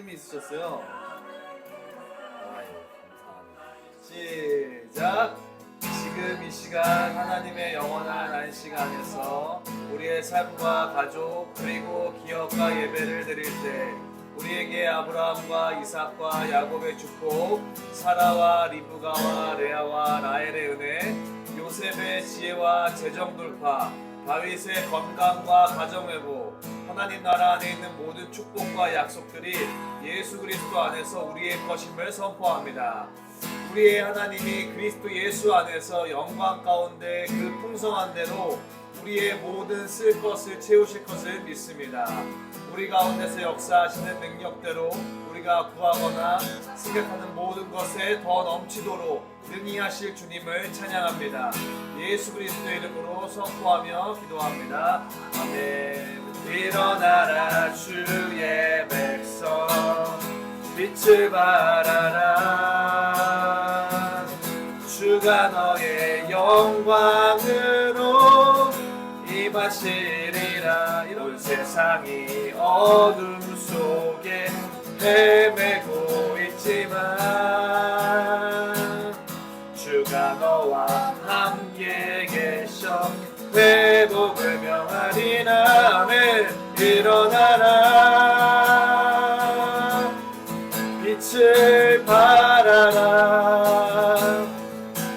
손님이 있으셨어요. 아유, 감사합니다. 시작! 지금 이 시간 하나님의 영원한 안식 안에서 우리의 삶과 가족 그리고 기업과 예배를 드릴 때 우리에게 아브라함과 이삭과 야곱의 축복, 사라와 리브가와 레아와 라헬의 은혜, 요셉의 지혜와 재정 돌파, 다윗의 건강과 가정 회복, 하나님 나라 안에 있는 모든 축복과 약속들이 예수 그리스도 안에서 우리의 것임을 선포합니다. 우리의 하나님이 그리스도 예수 안에서 영광 가운데 그 풍성한 대로 우리의 모든 쓸 것을 채우실 것을 믿습니다. 우리 가운데서 역사하시는 능력대로 우리가 구하거나 생각하는 모든 것에 더 넘치도록 능히 하실 주님을 찬양합니다. 예수 그리스도의 이름으로 선포하며 기도합니다. 아멘. 일어나라 주의 백성, 빛을 발하라. 주가 너의 영광으로 임하시리라. 온 세상이 어둠 속에 헤매고 있지만 주가 너와 함께 계셔 회복을 명하리라. 아멘. 일어나라 빛을 발하라.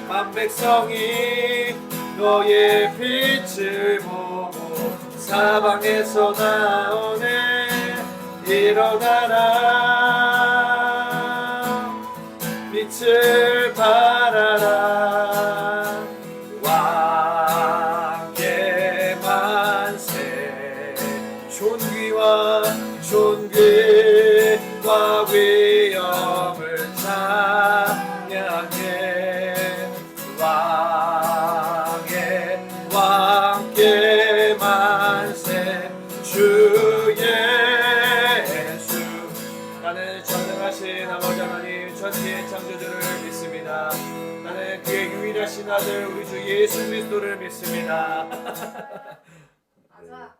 만백성이 너의 빛을 보고 사방에서 나오네. 일어나라 빛을 발하라. 왕의 만세 존귀와 위엄을 찬양해. 왕의 만세 주 예수. 나는 전능하신 아버지 하나님 천지의 창조주를 믿습니다. 나는 그의 유일하신 아들 우리 주 예수 그리스도를 믿습니다. 맞아.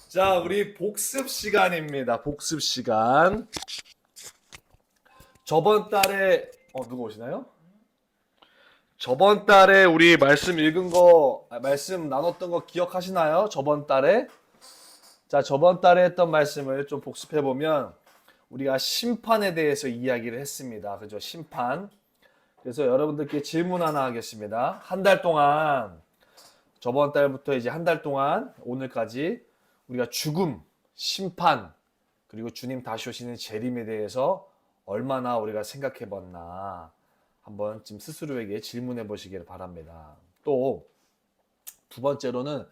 자, 우리 복습 시간입니다. 복습 시간. 저번 달에 누구 오시나요? 저번 달에 우리 말씀 읽은 거, 말씀 나눴던 거 기억하시나요? 저번 달에? 자, 저번 달에 했던 말씀을 좀 복습해 보면 우리가 심판에 대해서 이야기를 했습니다. 그죠? 심판. 그래서 여러분들께 질문 하나 하겠습니다. 한 달 동안, 저번 달부터 이제 한 달 동안 오늘까지 우리가 죽음, 심판, 그리고 주님 다시 오시는 재림에 대해서 얼마나 우리가 생각해 봤나 한번 지금 스스로에게 질문해 보시길 바랍니다. 또 두 번째로는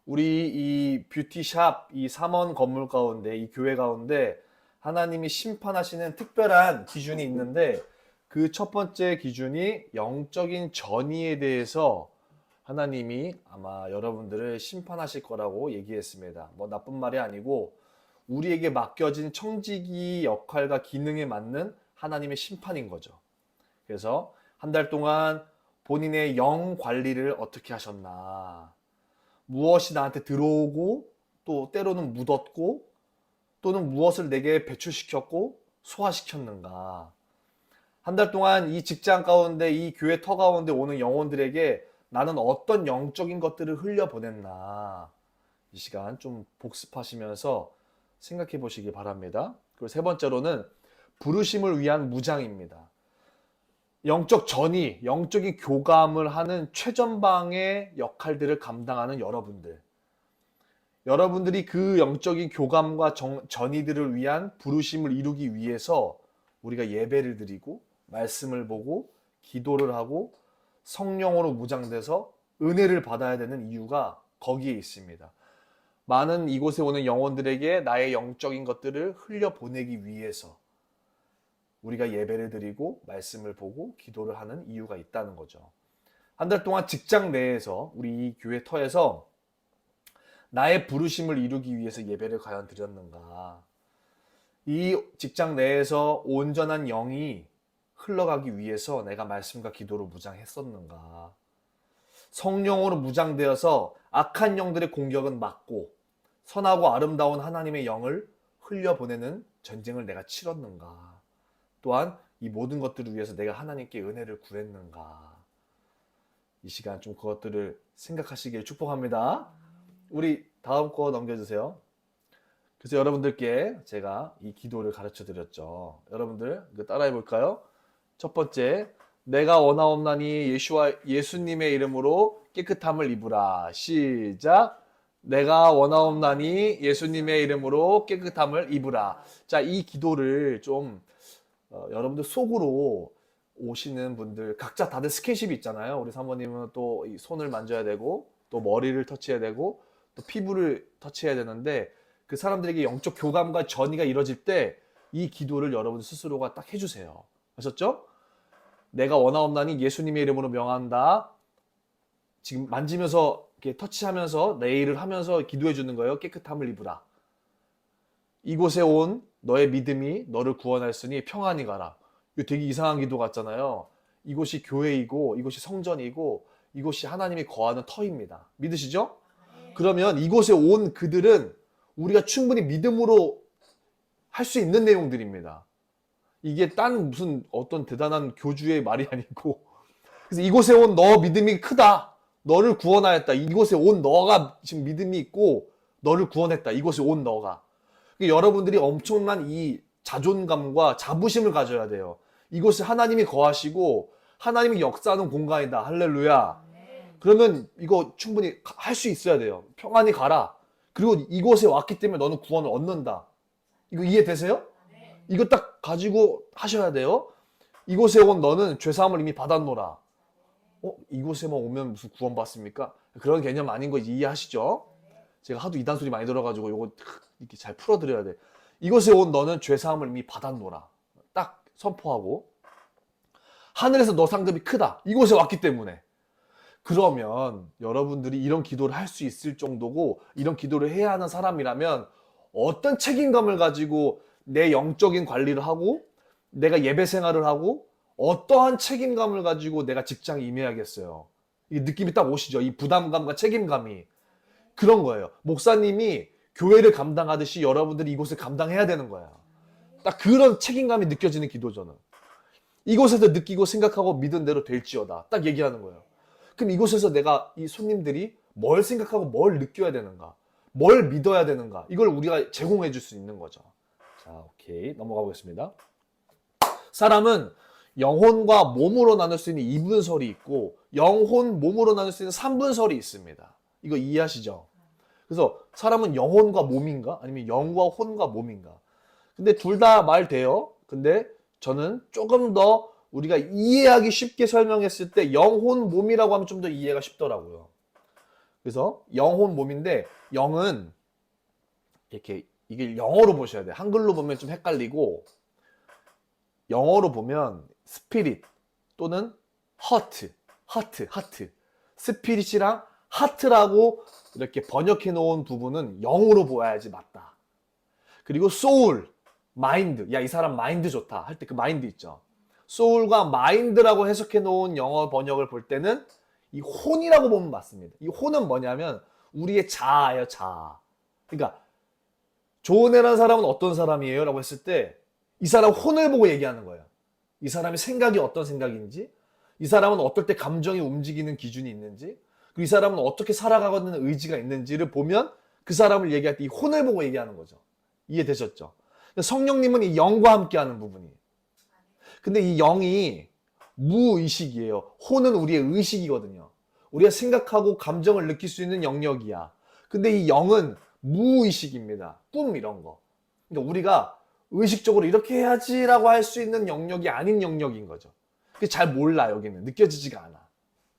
우리 이 뷰티샵, 이 삼원 건물 가운데, 이 교회 가운데 하나님이 심판하시는 특별한 기준이 있는데 그 첫 번째 기준이 영적인 전의에 대해서 하나님이 아마 여러분들을 심판하실 거라고 얘기했습니다. 뭐 나쁜 말이 아니고 우리에게 맡겨진 청지기 역할과 기능에 맞는 하나님의 심판인 거죠. 그래서 한 달 동안 본인의 영 관리를 어떻게 하셨나, 무엇이 나한테 들어오고 또 때로는 묻었고 또는 무엇을 내게 배출시켰고 소화시켰는가, 한 달 동안 이 직장 가운데 이 교회 터 가운데 오는 영혼들에게 나는 어떤 영적인 것들을 흘려보냈나, 이 시간 좀 복습하시면서 생각해 보시기 바랍니다. 그리고 세 번째로는 부르심을 위한 무장입니다. 영적 전이, 영적인 교감을 하는 최전방의 역할들을 감당하는 여러분들이 그 영적인 교감과 전이들을 위한 부르심을 이루기 위해서 우리가 예배를 드리고 말씀을 보고 기도를 하고 성령으로 무장돼서 은혜를 받아야 되는 이유가 거기에 있습니다. 많은 이곳에 오는 영혼들에게 나의 영적인 것들을 흘려보내기 위해서 우리가 예배를 드리고 말씀을 보고 기도를 하는 이유가 있다는 거죠. 한 달 동안 직장 내에서 우리 이 교회 터에서 나의 부르심을 이루기 위해서 예배를 과연 드렸는가, 이 직장 내에서 온전한 영이 흘러가기 위해서 내가 말씀과 기도로 무장했었는가, 성령으로 무장되어서 악한 영들의 공격은 막고 선하고 아름다운 하나님의 영을 흘려보내는 전쟁을 내가 치렀는가? 또한 이 모든 것들을 위해서 내가 하나님께 은혜를 구했는가? 이 시간 좀 그것들을 생각하시길 축복합니다. 우리 다음 거 넘겨주세요. 그래서 여러분들께 제가 이 기도를 가르쳐 드렸죠. 여러분들 이거 따라해 볼까요? 첫 번째, 내가 원하옵나니 예수님의 이름으로 깨끗함을 입으라. 시작. 내가 원하옵나니 예수님의 이름으로 깨끗함을 입으라. 자, 이 기도를 좀 여러분들 속으로 오시는 분들 각자 다들 스킨십이 있잖아요. 우리 사모님은 또 이 손을 만져야 되고 또 머리를 터치해야 되고 또 피부를 터치해야 되는데 그 사람들에게 영적 교감과 전이가 이루어질 때 이 기도를 여러분 스스로가 딱 해주세요. 아셨죠? 내가 원하옵나니 예수님의 이름으로 명한다. 지금 만지면서 이렇게 터치하면서 네일을 하면서 기도해 주는 거예요. 깨끗함을 입으라. 이곳에 온 너의 믿음이 너를 구원하였으니 평안히 가라. 이거 되게 이상한 기도 같잖아요. 이곳이 교회이고 이곳이 성전이고 이곳이 하나님이 거하는 터입니다. 믿으시죠? 그러면 이곳에 온 그들은 우리가 충분히 믿음으로 할 수 있는 내용들입니다. 이게 딴 무슨 어떤 대단한 교주의 말이 아니고 그래서 이곳에 온 너 믿음이 크다. 너를 구원하였다. 이곳에 온 너가 지금 믿음이 있고 너를 구원했다. 이곳에 온 너가. 여러분들이 엄청난 이 자존감과 자부심을 가져야 돼요. 이곳에 하나님이 거하시고 하나님이 역사하는 공간이다. 할렐루야. 그러면 이거 충분히 할 수 있어야 돼요. 평안히 가라. 그리고 이곳에 왔기 때문에 너는 구원을 얻는다. 이거 이해되세요? 이거 딱 가지고 하셔야 돼요. 이곳에 온 너는 죄사함을 이미 받았노라. 이곳에만 오면 무슨 구원 받습니까? 그런 개념 아닌 거 이해하시죠? 제가 하도 이단 소리 많이 들어가지고 이거 이렇게 잘 풀어드려야 돼. 이곳에 온 너는 죄사함을 이미 받았노라. 딱 선포하고 하늘에서 너 상급이 크다. 이곳에 왔기 때문에. 그러면 여러분들이 이런 기도를 할 수 있을 정도고 이런 기도를 해야 하는 사람이라면 어떤 책임감을 가지고 내 영적인 관리를 하고 내가 예배 생활을 하고 어떠한 책임감을 가지고 내가 직장에 임해야겠어요. 이 느낌이 딱 오시죠? 이 부담감과 책임감이. 그런 거예요. 목사님이 교회를 감당하듯이 여러분들이 이곳을 감당해야 되는 거야. 딱 그런 책임감이 느껴지는 기도저는. 이곳에서 느끼고 생각하고 믿은 대로 될지어다. 딱 얘기하는 거예요. 그럼 이곳에서 내가 이 손님들이 뭘 생각하고 뭘 느껴야 되는가? 뭘 믿어야 되는가? 이걸 우리가 제공해 줄 수 있는 거죠. 자, 오케이. 넘어가 보겠습니다. 사람은 영혼과 몸으로 나눌 수 있는 2분설이 있고 영혼, 몸으로 나눌 수 있는 3분설이 있습니다. 이거 이해하시죠? 그래서 사람은 영혼과 몸인가? 아니면 영과 혼과 몸인가? 근데 둘 다 말 돼요. 근데 저는 조금 더 우리가 이해하기 쉽게 설명했을 때 영혼, 몸이라고 하면 좀 더 이해가 쉽더라고요. 그래서 영혼, 몸인데 영은 이렇게 이게 영어로 보셔야 돼요. 한글로 보면 좀 헷갈리고 영어로 보면 스피릿 또는 허트, 스피릿이랑 하트라고 이렇게 번역해 놓은 부분은 영으로 보아야지 맞다. 그리고 소울, 마인드, 야 이 사람 마인드 좋다 할 때 그 마인드 있죠. 소울과 마인드라고 해석해 놓은 영어 번역을 볼 때는 이 혼이라고 보면 맞습니다. 이 혼은 뭐냐면 우리의 자아예요, 자아. 그러니까 조은혜라는 사람은 어떤 사람이에요? 라고 했을 때 이 사람 혼을 보고 얘기하는 거예요. 이 사람의 생각이 어떤 생각인지, 이 사람은 어떨 때 감정이 움직이는 기준이 있는지, 그리고 이 사람은 어떻게 살아가고는 의지가 있는지를 보면 그 사람을 얘기할 때 이 혼을 보고 얘기하는 거죠. 이해되셨죠? 성령님은 이 영과 함께하는 부분이에요. 근데 이 영이 무의식이에요. 혼은 우리의 의식이거든요. 우리가 생각하고 감정을 느낄 수 있는 영역이야. 근데 이 영은 무의식입니다. 꿈 이런 거. 그러니까 우리가 의식적으로 이렇게 해야지라고 할 수 있는 영역이 아닌 영역인 거죠. 잘 몰라 여기는. 느껴지지가 않아.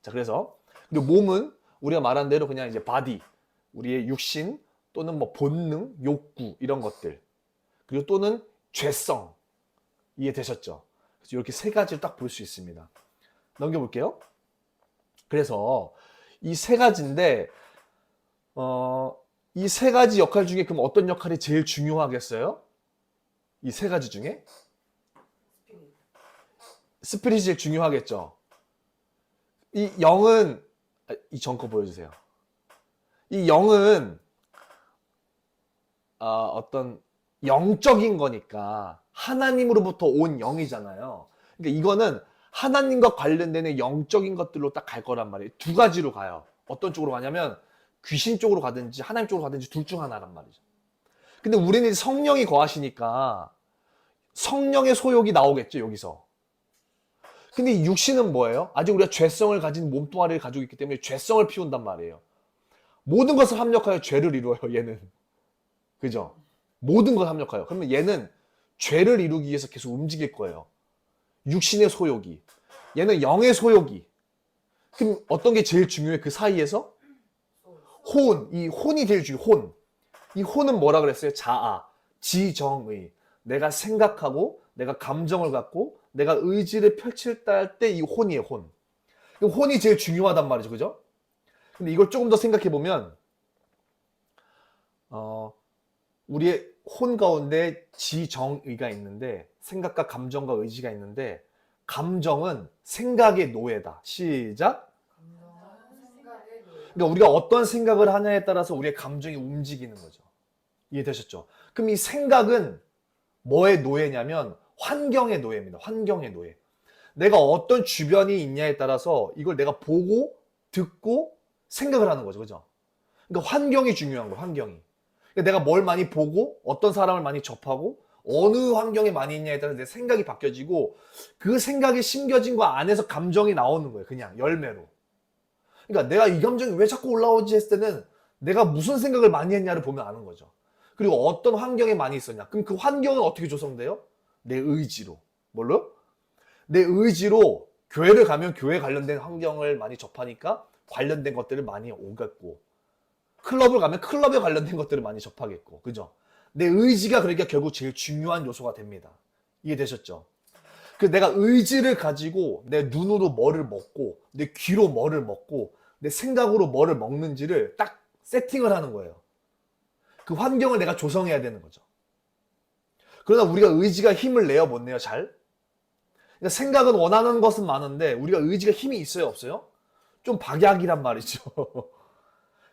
자, 그래서 그리고 몸은 우리가 말한 대로 그냥 이제 바디, 우리의 육신 또는 뭐 본능, 욕구 이런 것들. 그리고 또는 죄성. 이해되셨죠? 그래서 이렇게 세 가지를 딱 볼 수 있습니다. 넘겨볼게요. 그래서 이 세 가지인데 이 세 가지 역할 중에 그럼 어떤 역할이 제일 중요하겠어요? 이 세 가지 중에? 스피릿이 제일 중요하겠죠. 이 영은 이 전거 보여주세요. 이 영은 어떤 영적인 거니까 하나님으로부터 온 영이잖아요. 그러니까 이거는 하나님과 관련되는 영적인 것들로 딱 갈 거란 말이에요. 두 가지로 가요. 어떤 쪽으로 가냐면 귀신 쪽으로 가든지 하나님 쪽으로 가든지 둘 중 하나란 말이죠. 근데 우리는 이제 성령이 거하시니까 성령의 소욕이 나오겠죠, 여기서. 근데 이 육신은 뭐예요? 아직 우리가 죄성을 가진 몸뚱아리를 가지고 있기 때문에 죄성을 피운단 말이에요. 모든 것을 합력하여 죄를 이루어요, 얘는. 그죠? 모든 걸 합력하여. 그러면 얘는 죄를 이루기 위해서 계속 움직일 거예요. 육신의 소욕이. 얘는 영의 소욕이. 그럼 어떤 게 제일 중요해? 그 사이에서? 혼. 이 혼이 제일 중요해. 혼. 이 혼은 뭐라 그랬어요? 자아, 지정의. 내가 생각하고, 내가 감정을 갖고, 내가 의지를 펼칠 때 이 혼이에요, 혼. 그럼 혼이 제일 중요하단 말이죠, 그죠? 근데 이걸 조금 더 생각해 보면, 우리의 혼 가운데 지정의가 있는데, 생각과 감정과 의지가 있는데, 감정은 생각의 노예다. 시작. 그러니까 우리가 어떤 생각을 하냐에 따라서 우리의 감정이 움직이는 거죠. 이해되셨죠? 그럼 이 생각은 뭐의 노예냐면 환경의 노예입니다. 환경의 노예. 내가 어떤 주변이 있냐에 따라서 이걸 내가 보고 듣고 생각을 하는 거죠. 그죠? 그러니까 환경이 중요한 거예요. 환경이. 그러니까 내가 뭘 많이 보고 어떤 사람을 많이 접하고 어느 환경에 많이 있냐에 따라서 내 생각이 바뀌어지고 그 생각이 심겨진 거 안에서 감정이 나오는 거예요. 그냥 열매로. 그러니까 내가 이 감정이 왜 자꾸 올라오지 했을 때는 내가 무슨 생각을 많이 했냐를 보면 아는 거죠. 그리고 어떤 환경에 많이 있었냐. 그럼 그 환경은 어떻게 조성돼요? 내 의지로. 뭘로? 내 의지로 교회를 가면 교회 관련된 환경을 많이 접하니까 관련된 것들을 많이 오겠고, 클럽을 가면 클럽에 관련된 것들을 많이 접하겠고, 그죠? 내 의지가 그러니까 결국 제일 중요한 요소가 됩니다. 이해되셨죠? 그래서 내가 의지를 가지고 내 눈으로 뭐를 먹고, 내 귀로 뭐를 먹고, 내 생각으로 뭐를 먹는지를 딱 세팅을 하는 거예요. 그 환경을 내가 조성해야 되는 거죠. 그러나 우리가 의지가 힘을 내요, 못 내요, 잘? 그러니까 생각은 원하는 것은 많은데 우리가 의지가 힘이 있어요, 없어요? 좀 박약이란 말이죠.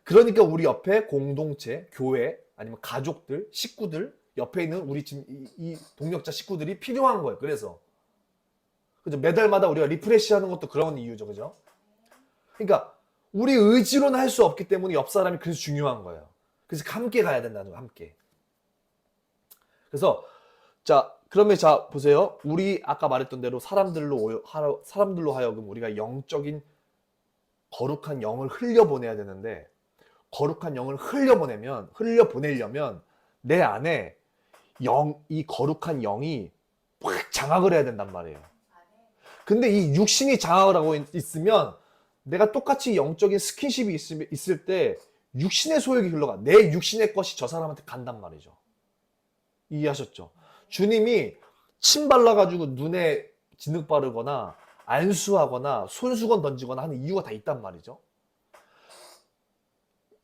그러니까 우리 옆에 공동체, 교회, 아니면 가족들, 식구들, 옆에 있는 우리 지금 이 동력자 식구들이 필요한 거예요. 그래서. 그죠? 매달마다 우리가 리프레시 하는 것도 그런 이유죠. 그죠? 그러니까 우리 의지로는 할 수 없기 때문에 옆 사람이 그래서 중요한 거예요. 그래서 함께 가야 된다는 거예요. 함께. 그래서 자, 그러면 자 보세요. 우리 아까 말했던 대로 사람들로 하여금 우리가 영적인 거룩한 영을 흘려보내야 되는데 거룩한 영을 흘려보내려면 내 안에 이 거룩한 영이 확 장악을 해야 된단 말이에요. 근데 이 육신이 장악을 하고 있으면 내가 똑같이 영적인 스킨십이 있을 때 육신의 소욕이 흘러가. 내 육신의 것이 저 사람한테 간단 말이죠. 이해하셨죠? 주님이 침 발라가지고 눈에 진흙 바르거나 안수하거나 손수건 던지거나 하는 이유가 다 있단 말이죠.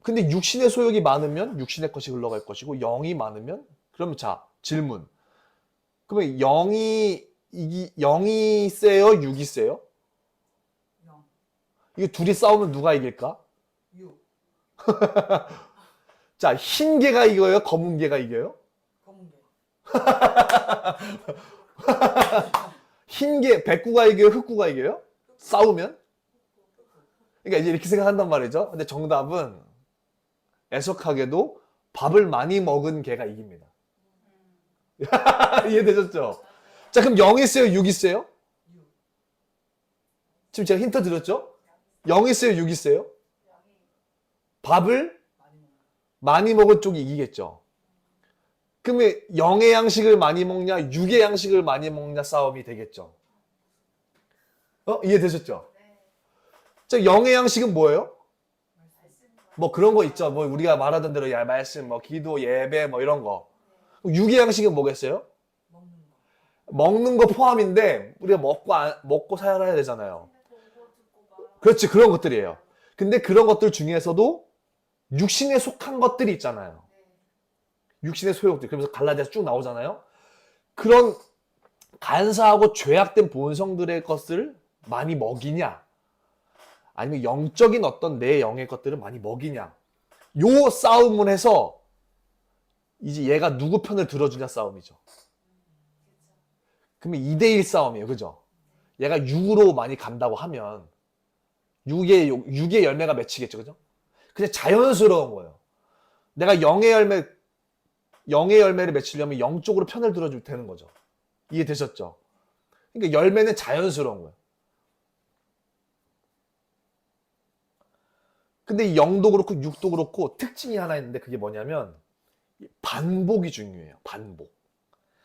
근데 육신의 소욕이 많으면 육신의 것이 흘러갈 것이고 영이 많으면 그러면 자 질문. 그러면 영이 세요? 육이 세요? 영. 이게 둘이 싸우면 누가 이길까? 6. 자, 흰 개가 이겨요? 검은 개가 이겨요? 검은 개. 흰 개, 백구가 이겨요? 흑구가 이겨요? 싸우면? 그러니까 이제 이렇게 생각한단 말이죠. 근데 정답은 애석하게도 밥을 많이 먹은 개가 이깁니다. 이해되셨죠? 자, 그럼 0이 있어요? 6이 있어요? 6. 지금 제가 힌트 드렸죠? 0이 있어요? 6이 있어요? 밥을 많이 먹는 많이 먹은 쪽이 이기겠죠. 그러면 0의 양식을 많이 먹냐, 6의 양식을 많이 먹냐 싸움이 되겠죠. 이해되셨죠? 자, 0의 양식은 뭐예요? 뭐 그런 거 있죠. 뭐 우리가 말하던 대로 말씀, 뭐 기도, 예배, 뭐 이런 거. 6의 양식은 뭐겠어요? 먹는 거. 먹는 거 포함인데 우리가 먹고 살아야 되잖아요. 그렇지, 그런 것들이에요. 근데 그런 것들 중에서도 육신에 속한 것들이 있잖아요. 육신의 소욕들. 그러면서 갈라디아서 쭉 나오잖아요. 그런 간사하고 죄악된 본성들의 것을 많이 먹이냐, 아니면 영적인 어떤 내 영의 것들을 많이 먹이냐, 요 싸움을 해서 이제 얘가 누구 편을 들어주냐 싸움이죠. 그러면 2대1 싸움이에요. 그죠? 얘가 6으로 많이 간다고 하면 6의 열매가 맺히겠죠. 그죠? 그냥 자연스러운 거예요. 내가 0의 열매를 맺히려면 0 쪽으로 편을 들어주면 되는 거죠. 이해되셨죠? 그러니까 열매는 자연스러운 거예요. 근데 이 0도 그렇고 6도 그렇고 특징이 하나 있는데 그게 뭐냐면 반복이 중요해요. 반복.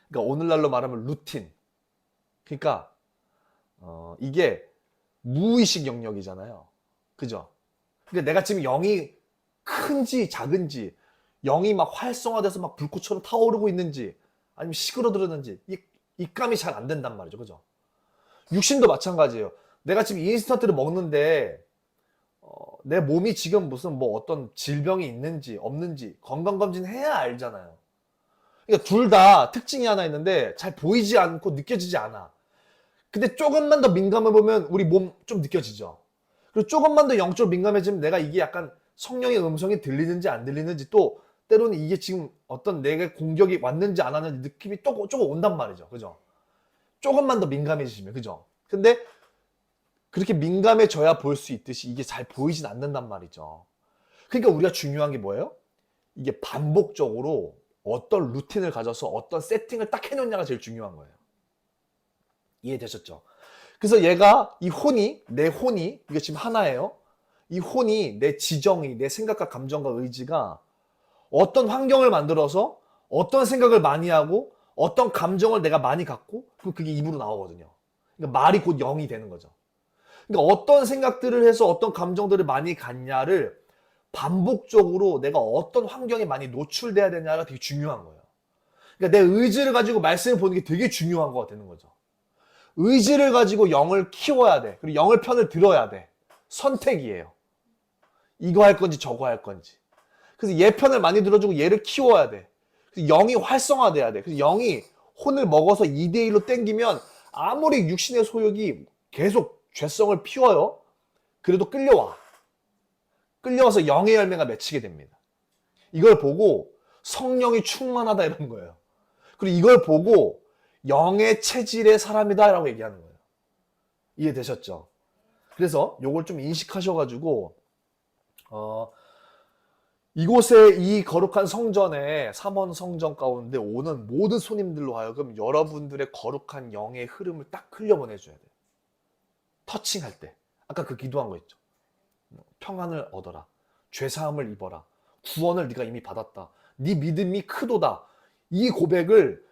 그러니까 오늘날로 말하면 루틴. 그러니까 이게 무의식 영역이잖아요. 그죠? 그러니까 내가 지금 0이 큰지 작은지 0이 막 활성화돼서 막 불꽃처럼 타오르고 있는지 아니면 시끄러들었는지 입감이 잘 안 된단 말이죠. 그죠? 육신도 마찬가지예요. 내가 지금 인스턴트를 먹는데 내 몸이 지금 무슨 뭐 어떤 질병이 있는지 없는지 건강검진 해야 알잖아요. 그러니까 둘 다 특징이 하나 있는데 잘 보이지 않고 느껴지지 않아. 근데 조금만 더 민감해 보면 우리 몸 좀 느껴지죠. 그리고 조금만 더 영적으로 민감해지면 내가 이게 약간 성령의 음성이 들리는지 안 들리는지 또 때로는 이게 지금 어떤 내게 공격이 왔는지 안 왔는지 느낌이 조금 온단 말이죠. 그죠? 조금만 더 민감해지시면. 그죠? 근데 그렇게 민감해져야 볼 수 있듯이 이게 잘 보이진 않는단 말이죠. 그러니까 우리가 중요한 게 뭐예요? 이게 반복적으로 어떤 루틴을 가져서 어떤 세팅을 딱 해놓냐가 제일 중요한 거예요. 이해되셨죠? 그래서 얘가 내 혼이 이게 지금 하나예요. 이 혼이 내 지정이 내 생각과 감정과 의지가 어떤 환경을 만들어서 어떤 생각을 많이 하고 어떤 감정을 내가 많이 갖고 그럼 그게 입으로 나오거든요. 그러니까 말이 곧 영이 되는 거죠. 그러니까 어떤 생각들을 해서 어떤 감정들을 많이 갖냐를 반복적으로 내가 어떤 환경에 많이 노출돼야 되냐가 되게 중요한 거예요. 그러니까 내 의지를 가지고 말씀을 보는 게 되게 중요한 거가 되는 거죠. 의지를 가지고 영을 키워야 돼. 그리고 영을 편을 들어야 돼. 선택이에요. 이거 할 건지 저거 할 건지. 그래서 얘 편을 많이 들어주고 얘를 키워야 돼. 그래서 영이 활성화돼야 돼. 그래서 영이 혼을 먹어서 2대1로 땡기면 아무리 육신의 소욕이 계속 죄성을 피워요. 그래도 끌려와. 끌려와서 영의 열매가 맺히게 됩니다. 이걸 보고 성령이 충만하다 이런 거예요. 그리고 이걸 보고 영의 체질의 사람이다 라고 얘기하는 거예요. 이해되셨죠? 그래서 요걸 좀 인식하셔가지고 이곳에 이 거룩한 성전에 삼원 성전 가운데 오는 모든 손님들로 하여금 여러분들의 거룩한 영의 흐름을 딱 흘려보내줘야 돼요. 터칭할 때 아까 그 기도한 거 있죠. 평안을 얻어라. 죄사함을 입어라. 구원을 네가 이미 받았다. 네 믿음이 크도다. 이 고백을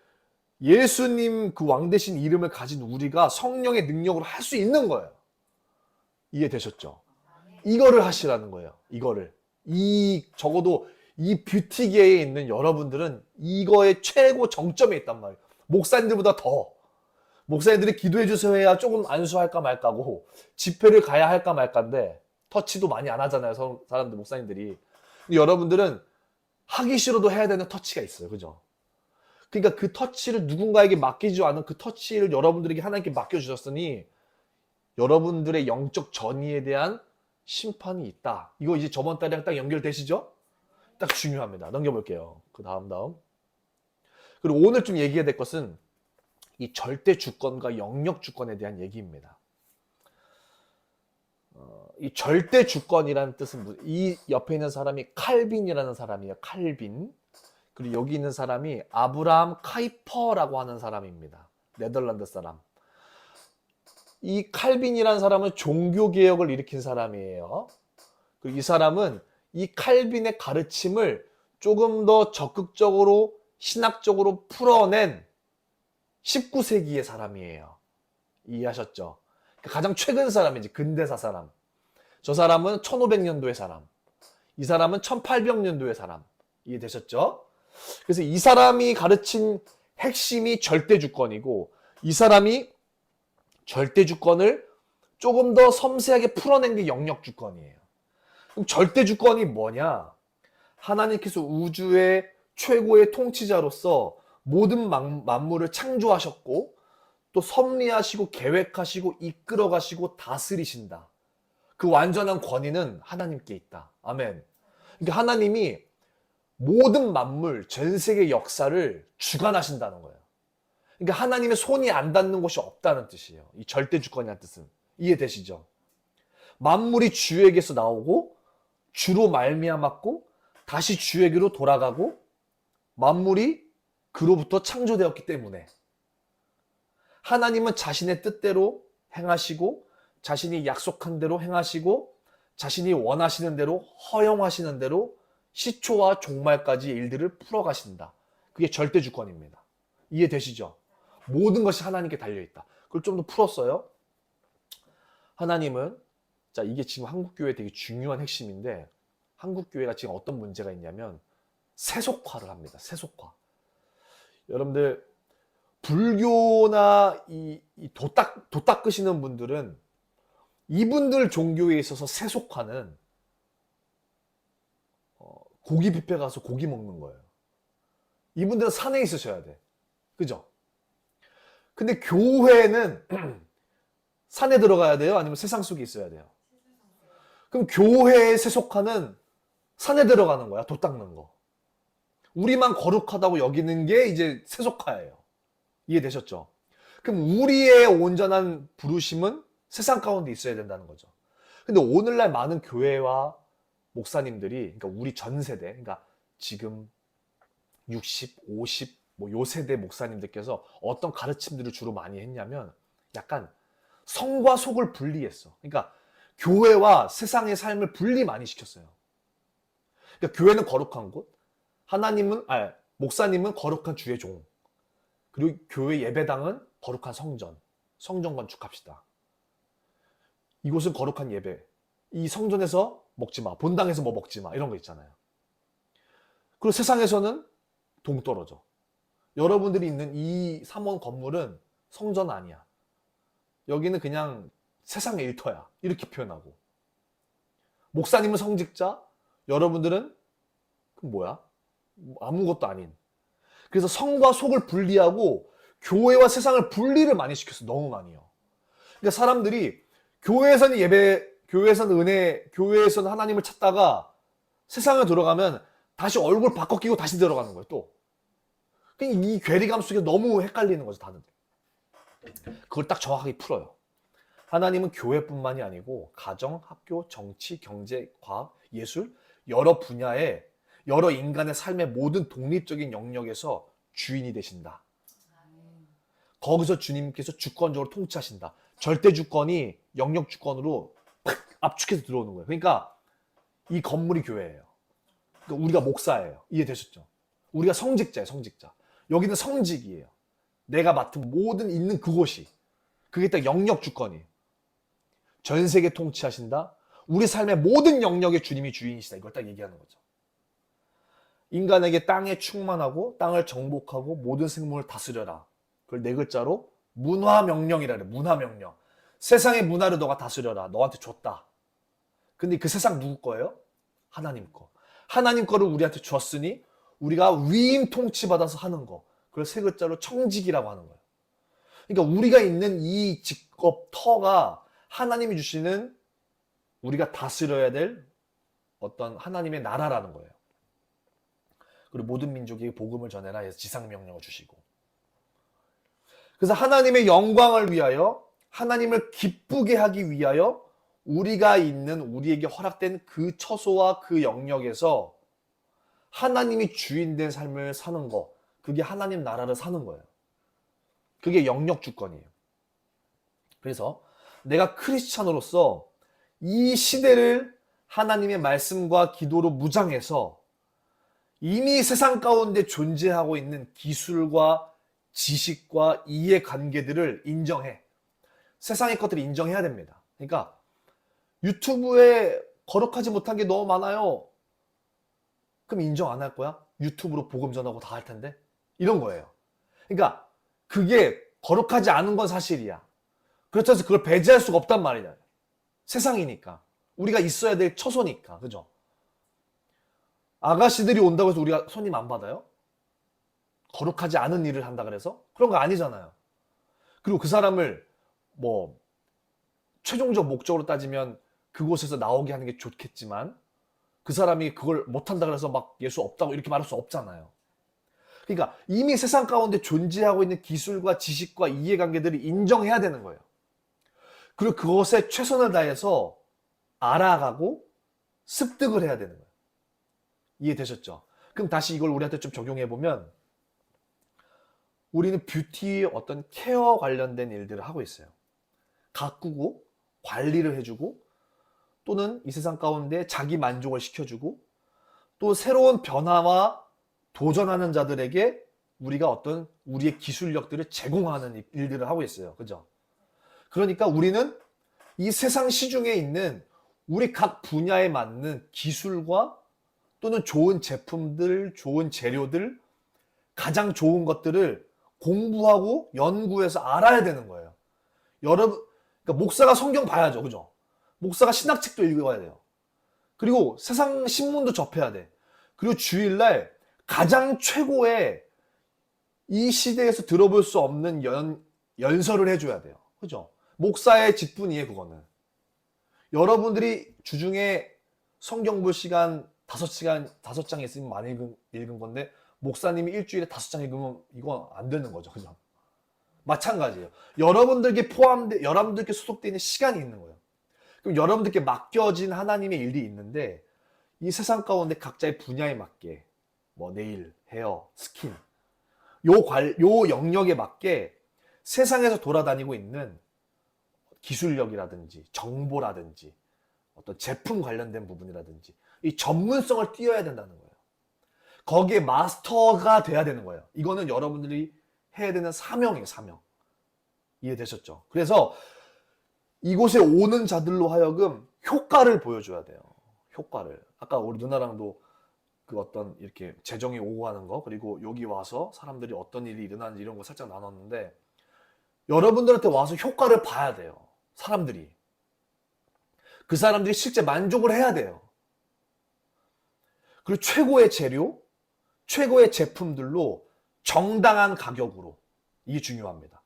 예수님 그 왕 대신 이름을 가진 우리가 성령의 능력으로 할 수 있는 거예요. 이해되셨죠? 이거를 하시라는 거예요. 이거를. 적어도 이 뷰티계에 있는 여러분들은 이거의 최고 정점에 있단 말이에요. 목사님들보다 더. 목사님들이 기도해 주세요 해야 조금 안수할까 말까고 집회를 가야 할까 말까인데 터치도 많이 안 하잖아요. 사람들 목사님들이. 근데 여러분들은 하기 싫어도 해야 되는 터치가 있어요. 그죠? 그러니까 그 터치를 누군가에게 맡기지 않은 그 터치를 여러분들에게 하나님께 맡겨주셨으니 여러분들의 영적 전이에 대한 심판이 있다. 이거 이제 저번 달이랑 딱 연결되시죠? 딱 중요합니다. 넘겨볼게요. 그 다음. 그리고 오늘 좀 얘기해야 될 것은 이 절대 주권과 영역 주권에 대한 얘기입니다. 이 절대 주권이라는 뜻은 이 옆에 있는 사람이 칼빈이라는 사람이에요. 칼빈. 그리고 여기 있는 사람이 아브라함 카이퍼라고 하는 사람입니다. 네덜란드 사람. 이 칼빈이라는 사람은 종교개혁을 일으킨 사람이에요. 그리고 이 사람은 이 칼빈의 가르침을 조금 더 적극적으로 신학적으로 풀어낸 19세기의 사람이에요. 이해하셨죠? 가장 최근 사람이지, 근대사 사람. 저 사람은 1500년도의 사람. 이 사람은 1800년도의 사람. 이해되셨죠? 그래서 이 사람이 가르친 핵심이 절대주권이고 이 사람이 절대주권을 조금 더 섬세하게 풀어낸 게 영역주권이에요. 그럼 절대주권이 뭐냐? 하나님께서 우주의 최고의 통치자로서 모든 만물을 창조하셨고 또 섭리하시고 계획하시고 이끌어가시고 다스리신다. 그 완전한 권위는 하나님께 있다. 아멘. 그러니까 하나님이 모든 만물, 전 세계 역사를 주관하신다는 거예요. 그러니까 하나님의 손이 안 닿는 곳이 없다는 뜻이에요. 이 절대 주권이라는 뜻은. 이해되시죠? 만물이 주에게서 나오고 주로 말미암았고 다시 주에게로 돌아가고 만물이 그로부터 창조되었기 때문에 하나님은 자신의 뜻대로 행하시고 자신이 약속한 대로 행하시고 자신이 원하시는 대로 허용하시는 대로 시초와 종말까지 일들을 풀어가신다. 그게 절대 주권입니다. 이해되시죠? 모든 것이 하나님께 달려있다. 그걸 좀 더 풀었어요. 하나님은, 자, 이게 지금 한국교회 되게 중요한 핵심인데 한국교회가 지금 어떤 문제가 있냐면 세속화를 합니다. 세속화. 여러분들 불교나 이 도 닦으시는 분들은 이분들 종교에 있어서 세속화는 고기 뷔페 가서 고기 먹는 거예요. 이분들은 산에 있으셔야 돼. 그죠? 근데 교회는 산에 들어가야 돼요? 아니면 세상 속에 있어야 돼요? 그럼 교회의 세속화는 산에 들어가는 거야. 도 닦는 거. 우리만 거룩하다고 여기는 게 이제 세속화예요. 이해되셨죠? 그럼 우리의 온전한 부르심은 세상 가운데 있어야 된다는 거죠. 근데 오늘날 많은 교회와 목사님들이, 그러니까 우리 전 세대, 그러니까 지금 60, 50, 뭐 요 세대 목사님들께서 어떤 가르침들을 주로 많이 했냐면 약간 성과 속을 분리했어. 그러니까 교회와 세상의 삶을 분리 많이 시켰어요. 그러니까 교회는 거룩한 곳, 목사님은 거룩한 주의 종, 그리고 교회 예배당은 거룩한 성전, 성전 건축합시다. 이곳은 거룩한 예배, 이 성전에서 먹지 마, 본당에서 뭐 먹지 마, 이런 거 있잖아요. 그리고 세상에서는 동떨어져. 여러분들이 있는 이 3원 건물은 성전 아니야. 여기는 그냥 세상의 일터야. 이렇게 표현하고. 목사님은 성직자, 여러분들은 그럼 뭐야? 아무것도 아닌. 그래서 성과 속을 분리하고 교회와 세상을 분리를 많이 시켰어. 너무 많이요. 그러니까 사람들이 교회에서는 예배, 교회에서는 은혜, 교회에서는 하나님을 찾다가 세상에 들어가면 다시 얼굴 바꿔 끼고 다시 들어가는 거예요. 또. 이 괴리감 속에 너무 헷갈리는 거죠. 다들. 그걸 딱 정확하게 풀어요. 하나님은 교회뿐만이 아니고 가정, 학교, 정치, 경제, 과학, 예술 여러 분야에 여러 인간의 삶의 모든 독립적인 영역에서 주인이 되신다. 거기서 주님께서 주권적으로 통치하신다. 절대 주권이 영역 주권으로 압축해서 들어오는 거예요. 그러니까 이 건물이 교회예요. 그러니까 우리가 목사예요. 이해되셨죠? 우리가 성직자예요. 성직자. 여기는 성직이에요. 내가 맡은 모든 있는 그곳이. 그게 딱 영역 주권이에요. 전 세계 통치하신다. 우리 삶의 모든 영역의 주님이 주인이시다. 이걸 딱 얘기하는 거죠. 인간에게 땅에 충만하고 땅을 정복하고 모든 생물을 다스려라. 그걸 네 글자로 문화명령이라 그래. 문화명령. 세상의 문화를 너가 다스려라. 너한테 줬다. 근데 그 세상 누구 거예요? 하나님 거. 하나님 거를 우리한테 줬으니 우리가 위임 통치받아서 하는 거. 그걸 세 글자로 청직이라고 하는 거예요. 그러니까 우리가 있는 이 직업 터가 하나님이 주시는 우리가 다스려야 될 어떤 하나님의 나라라는 거예요. 그리고 모든 민족에게 복음을 전해라 해서 지상명령을 주시고. 그래서 하나님의 영광을 위하여 하나님을 기쁘게 하기 위하여 우리가 있는 우리에게 허락된 그 처소와 그 영역에서 하나님이 주인된 삶을 사는 거. 그게 하나님 나라를 사는 거예요. 그게 영역 주권이에요. 그래서 내가 크리스찬으로서 이 시대를 하나님의 말씀과 기도로 무장해서 이미 세상 가운데 존재하고 있는 기술과 지식과 이해관계들을 인정해. 세상의 것들을 인정해야 됩니다. 그러니까 유튜브에 거룩하지 못한 게 너무 많아요. 그럼 인정 안 할 거야? 유튜브로 복음 전하고 다 할 텐데? 이런 거예요. 그러니까 그게 거룩하지 않은 건 사실이야. 그렇다고 해서 그걸 배제할 수가 없단 말이야. 세상이니까. 우리가 있어야 될 처소니까. 그죠? 아가씨들이 온다고 해서 우리가 손님 안 받아요? 거룩하지 않은 일을 한다 그래서? 그런 거 아니잖아요. 그리고 그 사람을 뭐 최종적 목적으로 따지면 그곳에서 나오게 하는 게 좋겠지만 그 사람이 그걸 못한다 그래서 막 예수 없다고 이렇게 말할 수 없잖아요. 그러니까 이미 세상 가운데 존재하고 있는 기술과 지식과 이해관계들을 인정해야 되는 거예요. 그리고 그것에 최선을 다해서 알아가고 습득을 해야 되는 거예요. 이해되셨죠? 그럼 다시 이걸 우리한테 좀 적용해 보면 우리는 뷰티 어떤 케어 관련된 일들을 하고 있어요. 가꾸고 관리를 해주고 또는 이 세상 가운데 자기 만족을 시켜주고 또 새로운 변화와 도전하는 자들에게 우리가 어떤 우리의 기술력들을 제공하는 일들을 하고 있어요. 그죠? 그러니까 우리는 이 세상 시중에 있는 우리 각 분야에 맞는 기술과 또는 좋은 제품들, 좋은 재료들, 가장 좋은 것들을 공부하고 연구해서 알아야 되는 거예요. 여러분, 그러니까 목사가 성경 봐야죠. 그죠? 목사가 신학책도 읽어야 돼요. 그리고 세상 신문도 접해야 돼. 그리고 주일날 가장 최고의 이 시대에서 들어볼 수 없는 연설을 해줘야 돼요. 그죠? 목사의 직분이에요, 그거는. 여러분들이 주중에 성경 볼 시간 5시간, 5장 있으면 많이 읽은 건데, 목사님이 일주일에 5장 읽으면 이건 안 되는 거죠. 그죠? 마찬가지예요. 여러분들께 소속되어 있는 시간이 있는 거예요. 그럼 여러분들께 맡겨진 하나님의 일이 있는데, 이 세상 가운데 각자의 분야에 맞게, 뭐, 네일, 헤어, 스킨, 요 영역에 맞게 세상에서 돌아다니고 있는 기술력이라든지, 정보라든지, 어떤 제품 관련된 부분이라든지, 이 전문성을 띄어야 된다는 거예요. 거기에 마스터가 돼야 되는 거예요. 이거는 여러분들이 해야 되는 사명이에요, 사명. 이해되셨죠? 그래서 이곳에 오는 자들로 하여금 효과를 보여줘야 돼요. 효과를. 아까 우리 누나랑도 그 어떤 이렇게 재정이 오고 가는 거, 그리고 여기 와서 사람들이 어떤 일이 일어나는지 이런 거 살짝 나눴는데, 여러분들한테 와서 효과를 봐야 돼요. 사람들이. 그 사람들이 실제 만족을 해야 돼요. 그리고 최고의 재료, 최고의 제품들로 정당한 가격으로. 이게 중요합니다.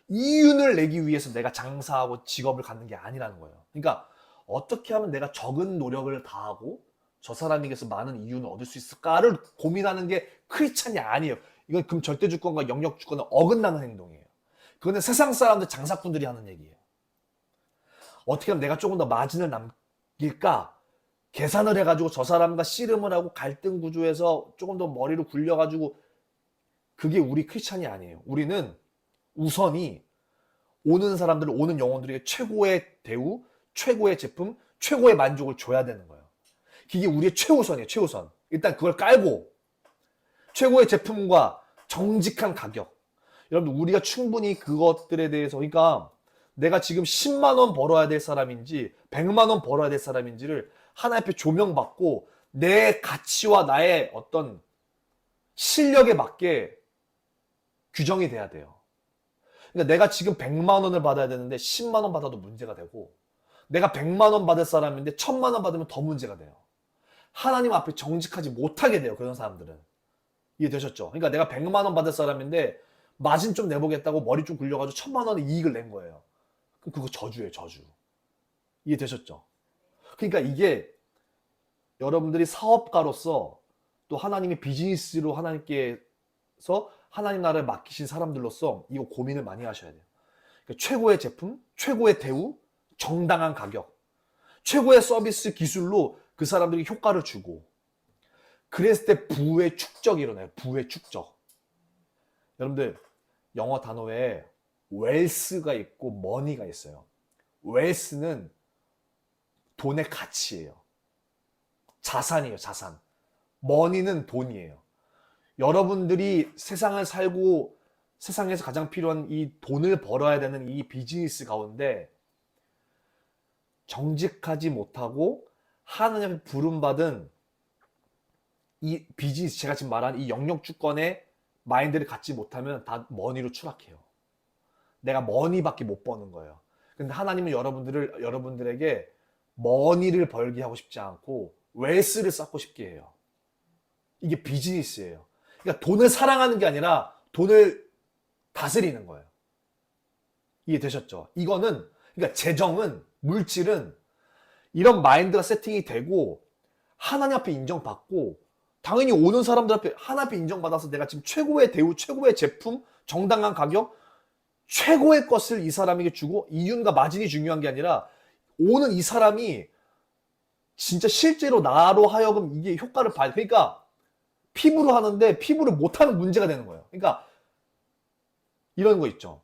이윤을 내기 위해서 내가 장사하고 직업을 갖는 게 아니라는 거예요. 그러니까 어떻게 하면 내가 적은 노력을 다하고 저 사람에게서 많은 이윤을 얻을 수 있을까를 고민하는 게 크리스찬이 아니에요. 이건 그럼 절대주권과 영역주권은 어긋나는 행동이에요. 그거는 세상 사람들, 장사꾼들이 하는 얘기예요. 어떻게 하면 내가 조금 더 마진을 남길까? 계산을 해가지고 저 사람과 씨름을 하고 갈등 구조에서 조금 더 머리를 굴려가지고, 그게 우리 크리스찬이 아니에요. 우리는 우선이 오는 사람들, 오는 영혼들에게 최고의 대우, 최고의 제품, 최고의 만족을 줘야 되는 거예요. 그게 우리의 최우선이에요. 최우선. 일단 그걸 깔고 최고의 제품과 정직한 가격. 여러분, 우리가 충분히 그것들에 대해서, 그러니까 내가 지금 10만 원 벌어야 될 사람인지 100만 원 벌어야 될 사람인지를 하나님 앞에 조명받고 내 가치와 나의 어떤 실력에 맞게 규정이 돼야 돼요. 그러니까 내가 지금 100만 원을 받아야 되는데 10만 원 받아도 문제가 되고, 내가 100만 원 받을 사람인데 1000만 원 받으면 더 문제가 돼요. 하나님 앞에 정직하지 못하게 돼요, 그런 사람들은. 이해되셨죠? 그러니까 내가 100만 원 받을 사람인데 마진 좀 내보겠다고 머리 좀 굴려가지고 1000만 원의 이익을 낸 거예요. 그럼 그거 저주예요, 저주. 이해되셨죠? 그러니까 이게 여러분들이 사업가로서 또 하나님의 비즈니스로 하나님께서 하나님 나라를 맡기신 사람들로서 이거 고민을 많이 하셔야 돼요. 그러니까 최고의 제품, 최고의 대우, 정당한 가격, 최고의 서비스 기술로 그 사람들이 효과를 주고, 그랬을 때 부의 축적이 일어나요. 부의 축적. 여러분들 영어 단어에 웰스가 있고 머니가 있어요. 웰스는 돈의 가치예요. 자산이에요, 자산. 머니는 돈이에요. 여러분들이 세상을 살고 세상에서 가장 필요한 이 돈을 벌어야 되는 이 비즈니스 가운데 정직하지 못하고 하나님의 부름받은 이 비즈니스, 제가 지금 말한 이 영역주권의 마인드를 갖지 못하면 다 머니로 추락해요. 내가 머니밖에 못 버는 거예요. 근데 하나님은 여러분들에게 머니를 벌게 하고 싶지 않고 웰스를 쌓고 싶게 해요. 이게 비즈니스예요. 그러니까 돈을 사랑하는 게 아니라 돈을 다스리는 거예요. 이해되셨죠? 이거는, 그러니까 재정은, 물질은 이런 마인드가 세팅이 되고 하나님 앞에 인정받고 당연히 오는 사람들 앞에 하나님 앞에 인정받아서 내가 지금 최고의 대우, 최고의 제품, 정당한 가격, 최고의 것을 이 사람에게 주고 이윤과 마진이 중요한 게 아니라 오는 이 사람이 진짜 실제로 나로 하여금 이게 효과를 봐야 돼. 그러니까 피부로 하는데 피부를 못하는 문제가 되는 거예요. 그러니까 이런 거 있죠.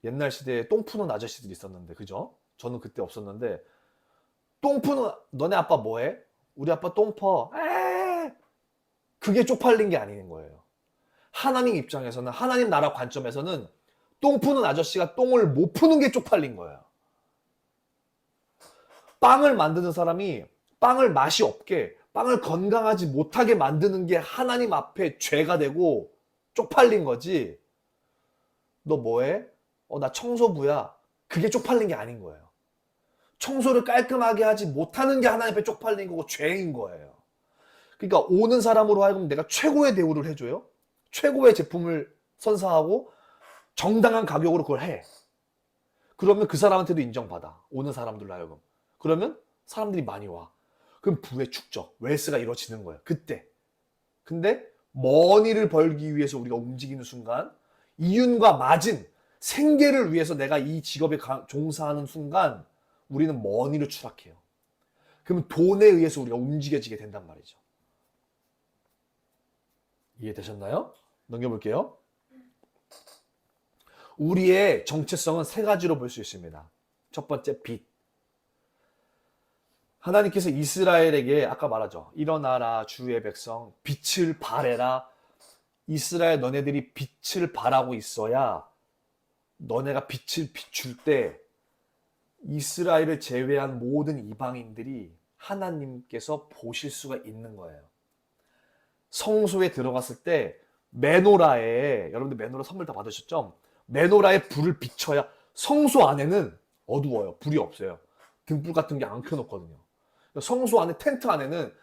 옛날 시대에 똥 푸는 아저씨들이 있었는데, 그죠? 저는 그때 없었는데, 똥 푸는, 너네 아빠 뭐해? 우리 아빠 똥 퍼. 에 그게 쪽팔린 게 아닌 거예요. 하나님 입장에서는, 하나님 나라 관점에서는 똥 푸는 아저씨가 똥을 못 푸는 게 쪽팔린 거예요. 빵을 만드는 사람이 빵을 맛이 없게, 빵을 건강하지 못하게 만드는 게 하나님 앞에 죄가 되고 쪽팔린 거지. 너 뭐해? 나 청소부야. 그게 쪽팔린 게 아닌 거예요. 청소를 깔끔하게 하지 못하는 게 하나님 앞에 쪽팔린 거고 죄인 거예요. 그러니까 오는 사람으로 하여금 내가 최고의 대우를 해줘요. 최고의 제품을 선사하고 정당한 가격으로 그걸 해. 그러면 그 사람한테도 인정받아. 오는 사람들로 하여금. 그러면 사람들이 많이 와. 그럼 부의 축적, 웰스가 이루어지는 거예요. 그때. 근데 머니를 벌기 위해서 우리가 움직이는 순간 이윤과 마진, 생계를 위해서 내가 이 직업에 종사하는 순간 우리는 머니를 추락해요. 그러면 돈에 의해서 우리가 움직여지게 된단 말이죠. 이해되셨나요? 넘겨볼게요. 우리의 정체성은 세 가지로 볼 수 있습니다. 첫 번째, 빛. 하나님께서 이스라엘에게 아까 말하죠. 일어나라 주의 백성, 빛을 발해라. 이스라엘 너네들이 빛을 발하고 있어야 너네가 빛을 비출 때 이스라엘을 제외한 모든 이방인들이 하나님께서 보실 수가 있는 거예요. 성소에 들어갔을 때 메노라에, 여러분들 메노라 선물 다 받으셨죠? 메노라에 불을 비춰야, 성소 안에는 어두워요. 불이 없어요. 등불 같은 게 안 켜놓거든요. 성소 안에, 텐트 안에는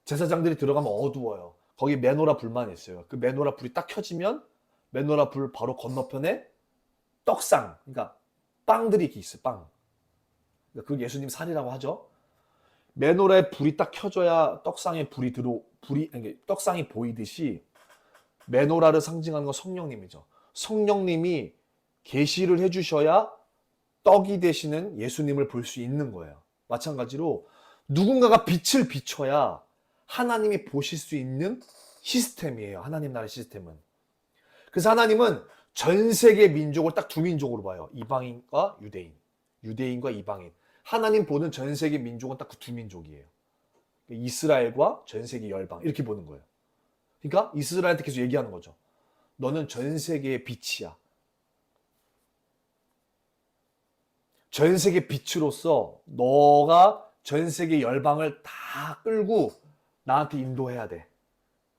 제사장들이 들어가면 어두워요. 거기 메노라 불만 있어요. 그 메노라 불이 딱 켜지면 메노라 불 바로 건너편에 떡상, 그러니까 빵들이 이렇게 있어요. 빵. 그걸 예수님 살이라고 하죠. 메노라에 불이 딱 켜져야 떡상에 떡상이 보이듯이 메노라를 상징하는 건 성령님이죠. 성령님이 계시를 해주셔야 떡이 되시는 예수님을 볼 수 있는 거예요. 마찬가지로 누군가가 빛을 비춰야 하나님이 보실 수 있는 시스템이에요. 하나님 나라의 시스템은. 그래서 하나님은 전 세계 민족을 딱 두 민족으로 봐요. 이방인과 유대인. 유대인과 이방인. 하나님 보는 전 세계 민족은 딱 그 두 민족이에요. 이스라엘과 전 세계 열방. 이렇게 보는 거예요. 그러니까 이스라엘한테 계속 얘기하는 거죠. 너는 전 세계의 빛이야. 전 세계 빛으로서 너가 전 세계 열방을 다 끌고 나한테 인도해야 돼.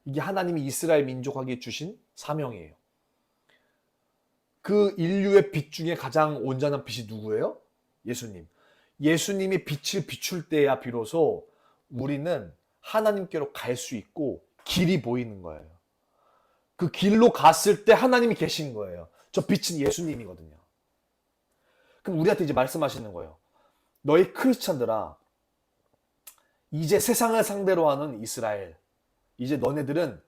이게 하나님이 이스라엘 민족에게 주신 사명이에요. 그 인류의 빛 중에 가장 온전한 빛이 누구예요? 예수님. 예수님이 빛을 비출 때야 비로소 우리는 하나님께로 갈 수 있고 길이 보이는 거예요. 그 길로 갔을 때 하나님이 계신 거예요. 저 빛은 예수님이거든요. 그럼 우리한테 이제 말씀하시는 거예요. 너희 크리스찬들아, 이제 세상을 상대로 하는 이스라엘, 이제 너네들은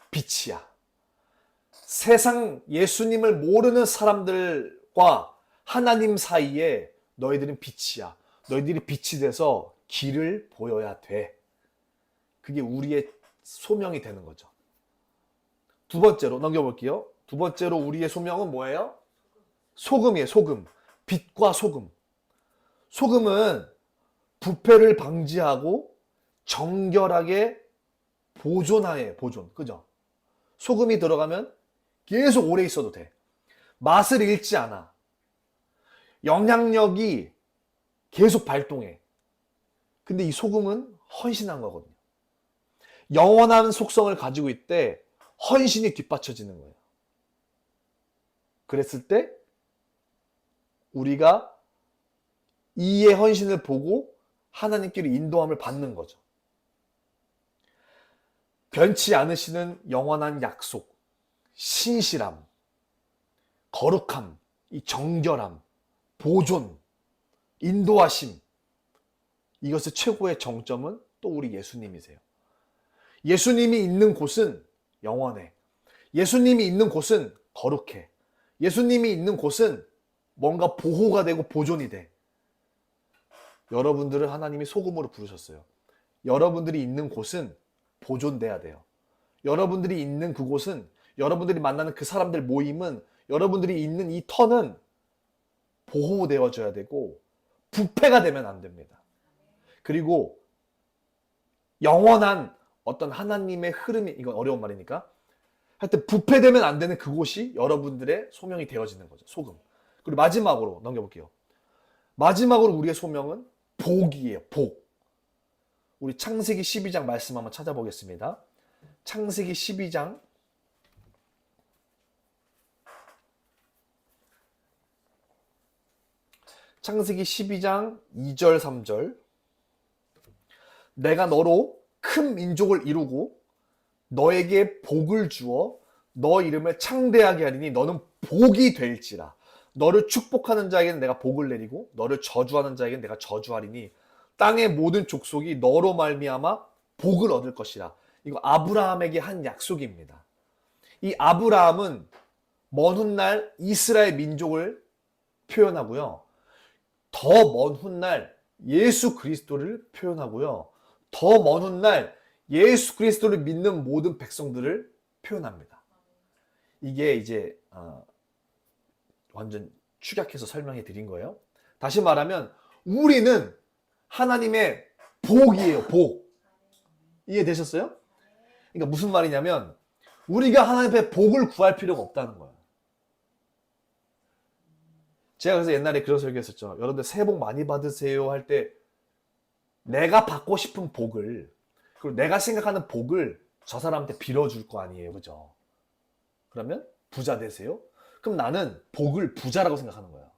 빛이야. 세상 예수님을 모르는 사람들과 하나님 사이에 너희들은 빛이야. 너희들이 빛이 돼서 길을 보여야 돼. 그게 우리의 소명이 되는 거죠. 두 번째로 넘겨볼게요. 두 번째로 우리의 소명은 뭐예요? 소금이에요. 소금. 빛과 소금. 소금은 부패를 방지하고 정결하게 보존하에 보존. 그죠? 소금이 들어가면 계속 오래 있어도 돼. 맛을 잃지 않아. 영향력이 계속 발동해. 근데 이 소금은 헌신한 거거든요. 영원한 속성을 가지고 있대 헌신이 뒷받쳐지는 거예요. 그랬을 때 우리가 이의 헌신을 보고 하나님께로 인도함을 받는 거죠. 변치 않으시는 영원한 약속, 신실함, 거룩함, 이 정결함, 보존, 인도하심, 이것의 최고의 정점은 또 우리 예수님이세요. 예수님이 있는 곳은 영원해. 예수님이 있는 곳은 거룩해. 예수님이 있는 곳은 뭔가 보호가 되고 보존이 돼. 여러분들을 하나님이 소금으로 부르셨어요. 여러분들이 있는 곳은 보존돼야 돼요. 여러분들이 있는 그곳은, 여러분들이 만나는 그 사람들 모임은, 여러분들이 있는 이 터는 보호되어줘야 되고 부패가 되면 안 됩니다. 그리고 영원한 어떤 하나님의 흐름이, 이건 어려운 말이니까, 하여튼 부패되면 안 되는 그곳이 여러분들의 소명이 되어지는 거죠. 소금. 그리고 마지막으로 넘겨볼게요. 마지막으로 우리의 소명은 복이에요. 복. 우리 창세기 12장 말씀 한번 찾아보겠습니다. 창세기 12장 창세기 12장 2절 3절 내가 너로 큰 민족을 이루고 너에게 복을 주어 너 이름을 창대하게 하리니 너는 복이 될지라. 너를 축복하는 자에게는 내가 복을 내리고 너를 저주하는 자에게는 내가 저주하리니 땅의 모든 족속이 너로 말미암아 복을 얻을 것이라. 이거 아브라함에게 한 약속입니다. 이 아브라함은 먼 훗날 이스라엘 민족을 표현하고요. 더 먼 훗날 예수 그리스도를 표현하고요. 더 먼 훗날 예수 그리스도를 믿는 모든 백성들을 표현합니다. 이게 이제 완전 축약해서 설명해 드린 거예요. 다시 말하면 우리는 하나님의 복이에요. 복. 이해되셨어요? 그러니까 무슨 말이냐면 우리가 하나님의 복을 구할 필요가 없다는 거예요. 제가 그래서 옛날에 그런 설교했었죠. 여러분들 새해 복 많이 받으세요 할 때 내가 받고 싶은 복을, 그리고 내가 생각하는 복을 저 사람한테 빌어줄 거 아니에요. 그죠? 그러면 부자 되세요? 그럼 나는 복을 부자라고 생각하는 거예요.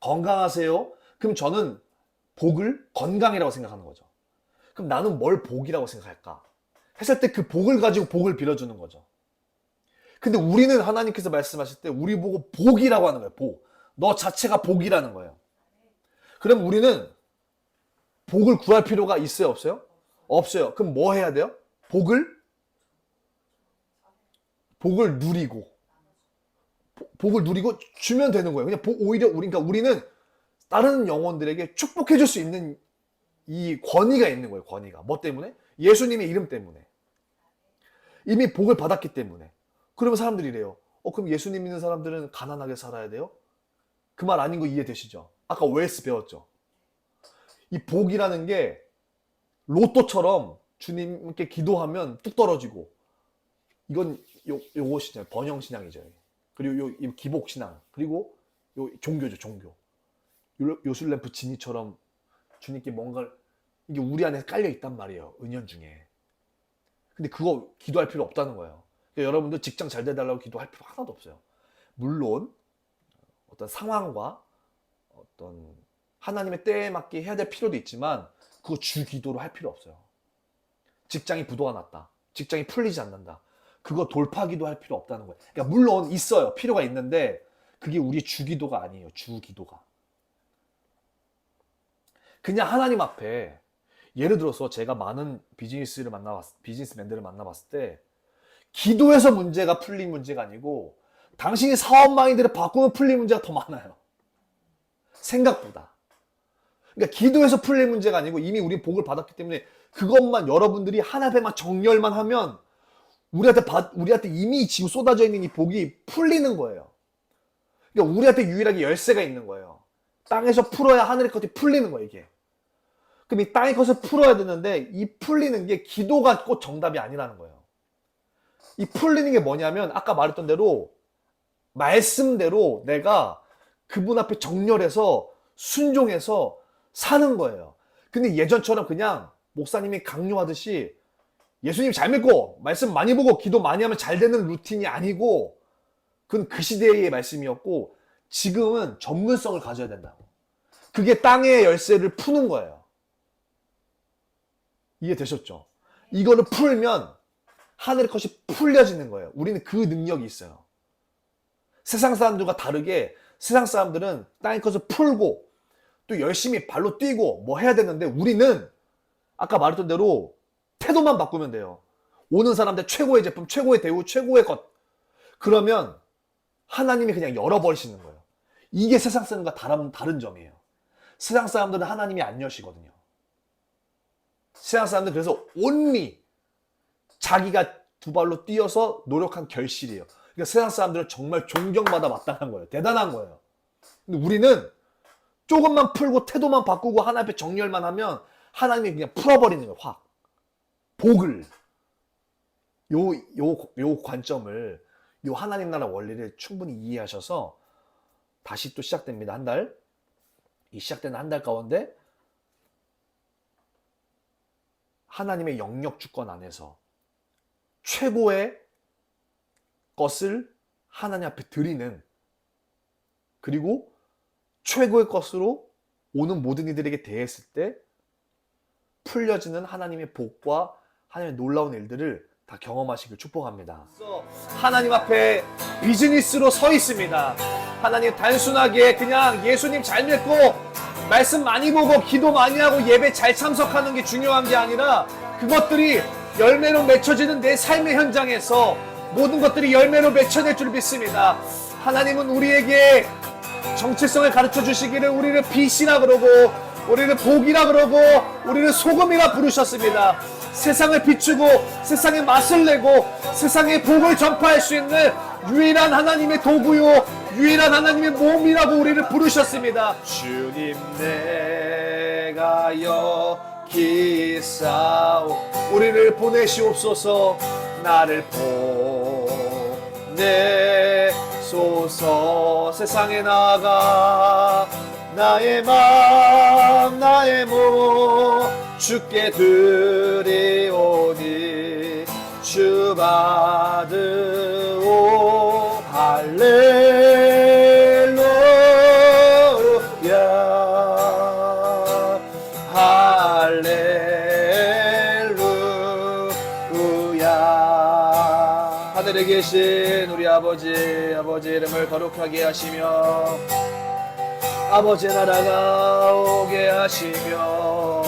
건강하세요? 그럼 저는 복을 건강이라고 생각하는 거죠. 그럼 나는 뭘 복이라고 생각할까? 했을 때 그 복을 가지고 복을 빌어주는 거죠. 근데 우리는 하나님께서 말씀하실 때 우리 보고 복이라고 하는 거예요. 복. 너 자체가 복이라는 거예요. 그럼 우리는 복을 구할 필요가 있어요? 없어요? 없어요. 그럼 뭐 해야 돼요? 복을 누리고 복을 누리고 주면 되는 거예요. 그냥 오히려 그러니까 우리는 다른 영혼들에게 축복해 줄 수 있는 이 권위가 있는 거예요. 권위가. 뭐 때문에? 예수님의 이름 때문에. 이미 복을 받았기 때문에. 그러면 사람들이 이래요. 그럼 예수님 믿는 사람들은 가난하게 살아야 돼요? 그 말 아닌 거 이해되시죠? 아까 웰스 배웠죠? 이 복이라는 게 로또처럼 주님께 기도하면 뚝 떨어지고, 이건 요거 신앙, 번영 신앙이죠. 그리고 요 기복 신앙, 그리고 요 종교죠, 종교. 요술램프 지니처럼 주님께 뭔가를, 이게 우리 안에 깔려 있단 말이에요, 은연 중에. 근데 그거 기도할 필요 없다는 거예요. 그러니까 여러분들 직장 잘 돼달라고 기도할 필요 하나도 없어요. 물론 어떤 상황과 어떤 하나님의 때에 맞게 해야 될 필요도 있지만 그거 주 기도로 할 필요 없어요. 직장이 부도가 났다. 직장이 풀리지 않는다. 그거 돌파기도 할 필요 없다는 거예요. 그러니까 물론 있어요. 필요가 있는데 그게 우리 주 기도가 아니에요. 주 기도가. 그냥 하나님 앞에, 예를 들어서 제가 많은 비즈니스맨들을 만나봤을 때 기도해서 문제가 풀린 문제가 아니고 당신이 사업 마인드를 바꾸면 풀린 문제가 더 많아요. 생각보다. 그러니까 기도해서 풀릴 문제가 아니고 이미 우리 복을 받았기 때문에 그것만 여러분들이 하나님에만 정렬만 하면 우리한테 이미 지금 쏟아져 있는 이 복이 풀리는 거예요. 그러니까 우리한테 유일하게 열쇠가 있는 거예요. 땅에서 풀어야 하늘의 것이 풀리는 거예요, 이게. 그럼 이 땅의 것을 풀어야 되는데 이 풀리는 게 기도가 꼭 정답이 아니라는 거예요. 이 풀리는 게 뭐냐면 아까 말했던 대로 말씀대로 내가 그분 앞에 정렬해서 순종해서 사는 거예요. 근데 예전처럼 그냥 목사님이 강요하듯이 예수님 잘 믿고 말씀 많이 보고 기도 많이 하면 잘 되는 루틴이 아니고, 그건 그 시대의 말씀이었고 지금은 전문성을 가져야 된다고. 그게 땅의 열쇠를 푸는 거예요. 이해되셨죠? 이거를 풀면 하늘의 것이 풀려지는 거예요. 우리는 그 능력이 있어요. 세상 사람들과 다르게 세상 사람들은 땅의 것을 풀고 또 열심히 발로 뛰고 뭐 해야 되는데 우리는 아까 말했던 대로 태도만 바꾸면 돼요. 오는 사람들 최고의 제품, 최고의 대우, 최고의 것. 그러면 하나님이 그냥 열어버리시는 거예요. 이게 세상 사람과 다른 점이에요. 세상 사람들은 하나님이 안 여시거든요. 세상 사람들은 그래서 온리 자기가 두 발로 뛰어서 노력한 결실이에요. 그러니까 세상 사람들은 정말 존경받아 마땅한 거예요. 대단한 거예요. 근데 우리는 조금만 풀고 태도만 바꾸고 하나님 앞에 정렬만 하면 하나님이 그냥 풀어버리는 거예요. 확. 복을. 요 관점을, 요 하나님 나라 원리를 충분히 이해하셔서 다시 또 시작됩니다. 한 달. 이 시작되는 한 달 가운데 하나님의 영역 주권 안에서 최고의 것을 하나님 앞에 드리는, 그리고 최고의 것으로 오는 모든 이들에게 대했을 때 풀려지는 하나님의 복과 하나님의 놀라운 일들을 다 경험하시길 축복합니다. 하나님 앞에 비즈니스로 서 있습니다. 하나님 단순하게 그냥 예수님 잘 믿고 말씀 많이 보고 기도 많이 하고 예배 잘 참석하는 게 중요한 게 아니라 그것들이 열매로 맺혀지는 내 삶의 현장에서 모든 것들이 열매로 맺혀질 줄 믿습니다. 하나님은 우리에게 정체성을 가르쳐 주시기를 우리를 빛이라 그러고 우리를 복이라 그러고 우리를 소금이라 부르셨습니다. 세상을 비추고 세상의 맛을 내고 세상의 복을 전파할 수 있는 유일한 하나님의 도구요 유일한 하나님의 몸이라고 우리를 부르셨습니다. 주님 내가 여기 있사오 우리를 보내시옵소서. 나를 보내소서. 세상에 나가 나의 마음 나의 몸 주께 드리오니 주 받으오 할렐루야 할렐루야. 하늘에 계신 우리 아버지 이름을 거룩하게 하시며 아버지의 나라가 오게 하시며